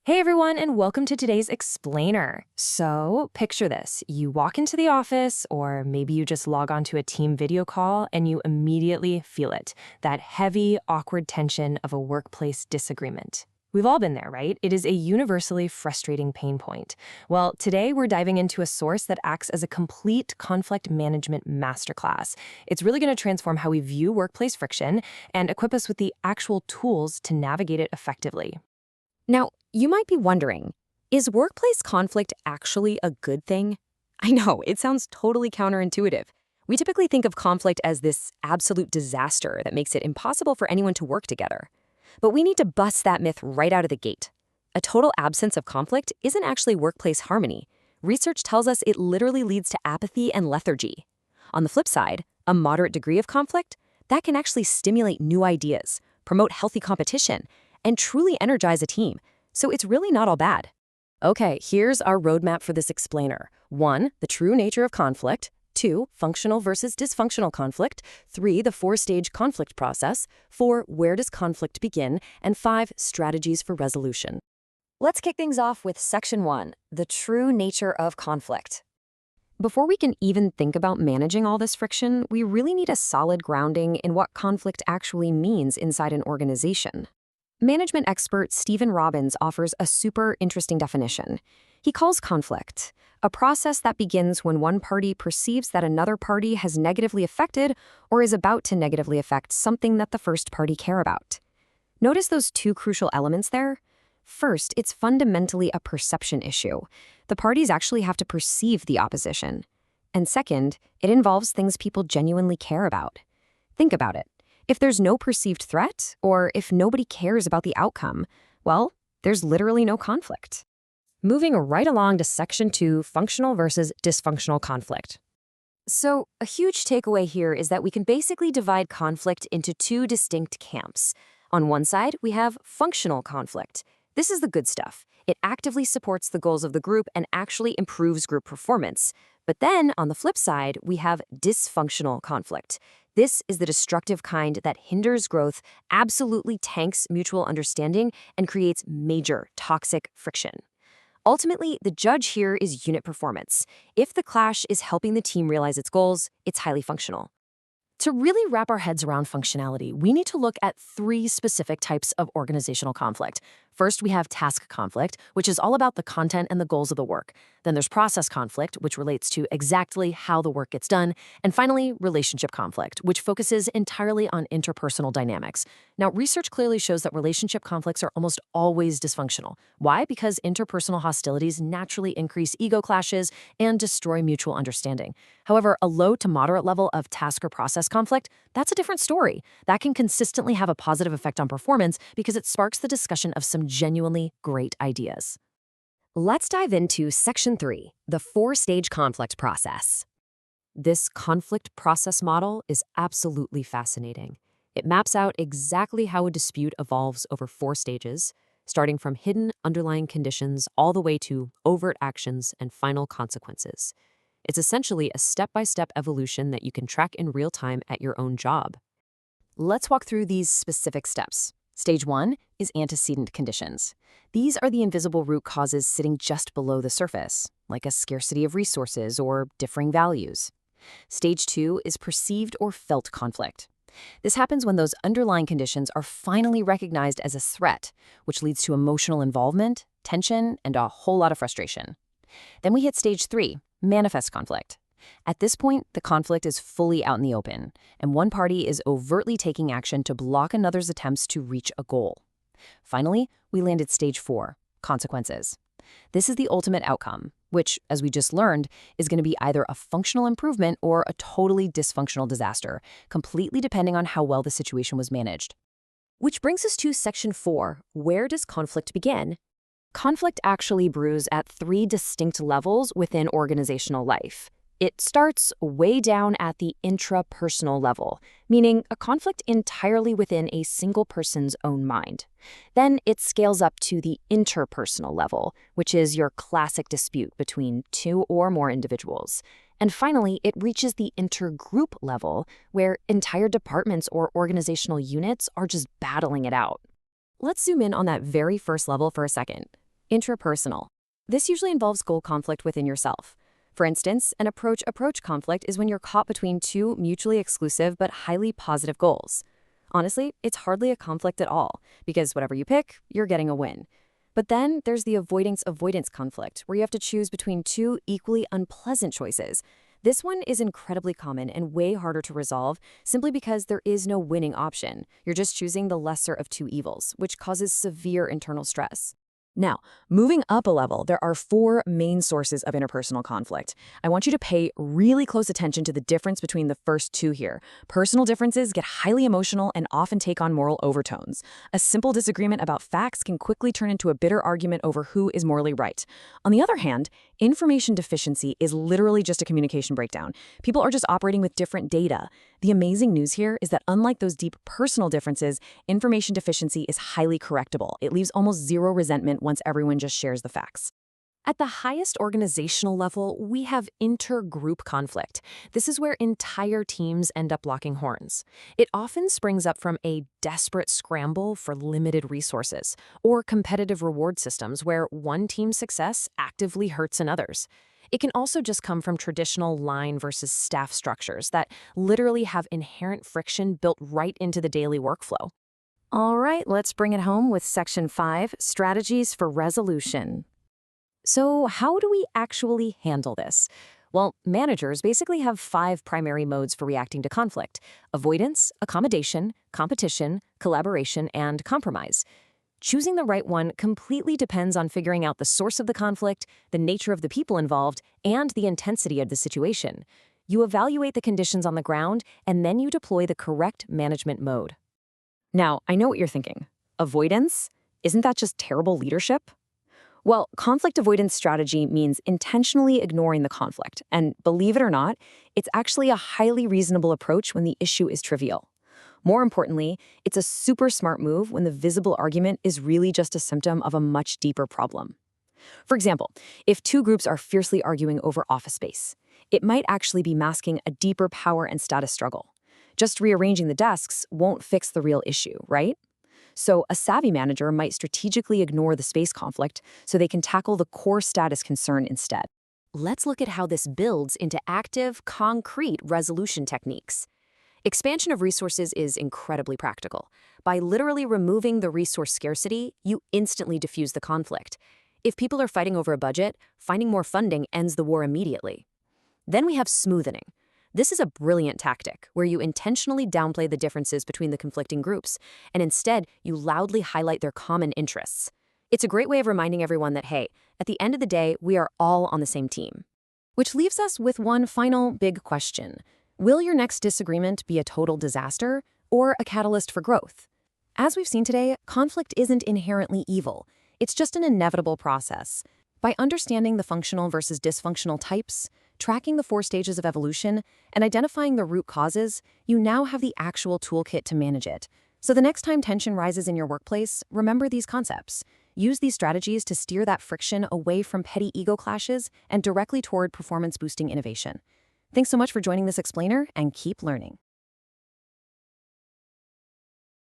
Hey everyone, and welcome to today's Explainer. So, picture this. You walk into the office, or maybe you just log onto a team video call, and you immediately feel it, that heavy, awkward tension of a workplace disagreement. We've all been there, right? It is a universally frustrating pain point. Well, today we're diving into a source that acts as a complete conflict management masterclass. It's really going to transform how we view workplace friction and equip us with the actual tools to navigate it effectively. Now, you might be wondering, is workplace conflict actually a good thing? I know, it sounds totally counterintuitive. We typically think of conflict as this absolute disaster that makes it impossible for anyone to work together. But we need to bust that myth right out of the gate. A total absence of conflict isn't actually workplace harmony. Research tells us it literally leads to apathy and lethargy. On the flip side, a moderate degree of conflict, that can actually stimulate new ideas, promote healthy competition, and truly energize a team. So it's really not all bad. Okay, here's our roadmap for this explainer. 1. The true nature of conflict. 2. Functional versus dysfunctional conflict. 3. The four-stage conflict process. 4. Where does conflict begin? And 5. Strategies for resolution. Let's kick things off with Section 1, the true nature of conflict. Before we can even think about managing all this friction, we really need a solid grounding in what conflict actually means inside an organization. Management expert Stephen Robbins offers a super interesting definition. He calls conflict a process that begins when one party perceives that another party has negatively affected or is about to negatively affect something that the first party care about. Notice those two crucial elements there? First, it's fundamentally a perception issue. The parties actually have to perceive the opposition. And second, it involves things people genuinely care about. Think about it. If there's no perceived threat, or if nobody cares about the outcome, well, there's literally no conflict. Moving right along to Section 2, functional versus dysfunctional conflict. So, a huge takeaway here is that we can basically divide conflict into two distinct camps. On one side, we have functional conflict. This is the good stuff. It actively supports the goals of the group and actually improves group performance. But then, on the flip side, we have dysfunctional conflict. This is the destructive kind that hinders growth, absolutely tanks mutual understanding, and creates major toxic friction. Ultimately, the judge here is unit performance. If the clash is helping the team realize its goals, it's highly functional. To really wrap our heads around functionality, we need to look at three specific types of organizational conflict. First, we have task conflict, which is all about the content and the goals of the work. Then there's process conflict, which relates to exactly how the work gets done. And finally, relationship conflict, which focuses entirely on interpersonal dynamics. Now, research clearly shows that relationship conflicts are almost always dysfunctional. Why? Because interpersonal hostilities naturally increase ego clashes and destroy mutual understanding. However, a low to moderate level of task or process conflict, that's a different story. That can consistently have a positive effect on performance because it sparks the discussion of some genuinely great ideas. Let's dive into Section 3, the four-stage conflict process. This conflict process model is absolutely fascinating. It maps out exactly how a dispute evolves over 4 stages, starting from hidden underlying conditions all the way to overt actions and final consequences. It's essentially a step-by-step evolution that you can track in real time at your own job. Let's walk through these specific steps. Stage 1 is antecedent conditions. These are the invisible root causes sitting just below the surface, like a scarcity of resources or differing values. Stage 2 is perceived or felt conflict. This happens when those underlying conditions are finally recognized as a threat, which leads to emotional involvement, tension, and a whole lot of frustration. Then we hit Stage 3, manifest conflict. At this point, the conflict is fully out in the open, and one party is overtly taking action to block another's attempts to reach a goal. Finally, we land at Stage 4, consequences. This is the ultimate outcome, which, as we just learned, is going to be either a functional improvement or a totally dysfunctional disaster, completely depending on how well the situation was managed. Which brings us to Section 4, where does conflict begin? Conflict actually brews at 3 distinct levels within organizational life. It starts way down at the intrapersonal level, meaning a conflict entirely within a single person's own mind. Then it scales up to the interpersonal level, which is your classic dispute between 2 or more individuals. And finally, it reaches the intergroup level, where entire departments or organizational units are just battling it out. Let's zoom in on that very first level for a second. Intrapersonal. This usually involves goal conflict within yourself. For instance, an approach-approach conflict is when you're caught between two mutually exclusive but highly positive goals. Honestly, it's hardly a conflict at all, because whatever you pick, you're getting a win. But then there's the avoidance-avoidance conflict, where you have to choose between two equally unpleasant choices. This one is incredibly common and way harder to resolve simply because there is no winning option. You're just choosing the lesser of two evils, which causes severe internal stress. Now, moving up a level, there are 4 main sources of interpersonal conflict. I want you to pay really close attention to the difference between the first 2 here. Personal differences get highly emotional and often take on moral overtones. A simple disagreement about facts can quickly turn into a bitter argument over who is morally right. On the other hand, information deficiency is literally just a communication breakdown. People are just operating with different data. The amazing news here is that unlike those deep personal differences, information deficiency is highly correctable. It leaves almost zero resentment once everyone just shares the facts. At the highest organizational level, we have intergroup conflict. This is where entire teams end up locking horns. It often springs up from a desperate scramble for limited resources, or competitive reward systems where one team's success actively hurts another's. It can also just come from traditional line versus staff structures that literally have inherent friction built right into the daily workflow. All right, let's bring it home with Section 5, Strategies for Resolution. So how do we actually handle this? Well, managers basically have 5 primary modes for reacting to conflict: avoidance, accommodation, competition, collaboration, and compromise. Choosing the right one completely depends on figuring out the source of the conflict, the nature of the people involved, and the intensity of the situation. You evaluate the conditions on the ground, and then you deploy the correct management mode. Now, I know what you're thinking. Avoidance? Isn't that just terrible leadership? Well, conflict avoidance strategy means intentionally ignoring the conflict. And believe it or not, it's actually a highly reasonable approach when the issue is trivial. More importantly, it's a super smart move when the visible argument is really just a symptom of a much deeper problem. For example, if 2 groups are fiercely arguing over office space, it might actually be masking a deeper power and status struggle. Just rearranging the desks won't fix the real issue, right? So a savvy manager might strategically ignore the space conflict so they can tackle the core status concern instead. Let's look at how this builds into active, concrete resolution techniques. Expansion of resources is incredibly practical. By literally removing the resource scarcity, you instantly diffuse the conflict. If people are fighting over a budget, finding more funding ends the war immediately. Then we have smoothing. This is a brilliant tactic where you intentionally downplay the differences between the conflicting groups, and instead you loudly highlight their common interests. It's a great way of reminding everyone that, hey, at the end of the day, we are all on the same team. Which leaves us with one final big question. Will your next disagreement be a total disaster or a catalyst for growth? As we've seen today, conflict isn't inherently evil. It's just an inevitable process. By understanding the functional versus dysfunctional types, tracking the 4 stages of evolution, and identifying the root causes, you now have the actual toolkit to manage it. So the next time tension rises in your workplace, remember these concepts. Use these strategies to steer that friction away from petty ego clashes and directly toward performance-boosting innovation. Thanks so much for joining this explainer, and keep learning.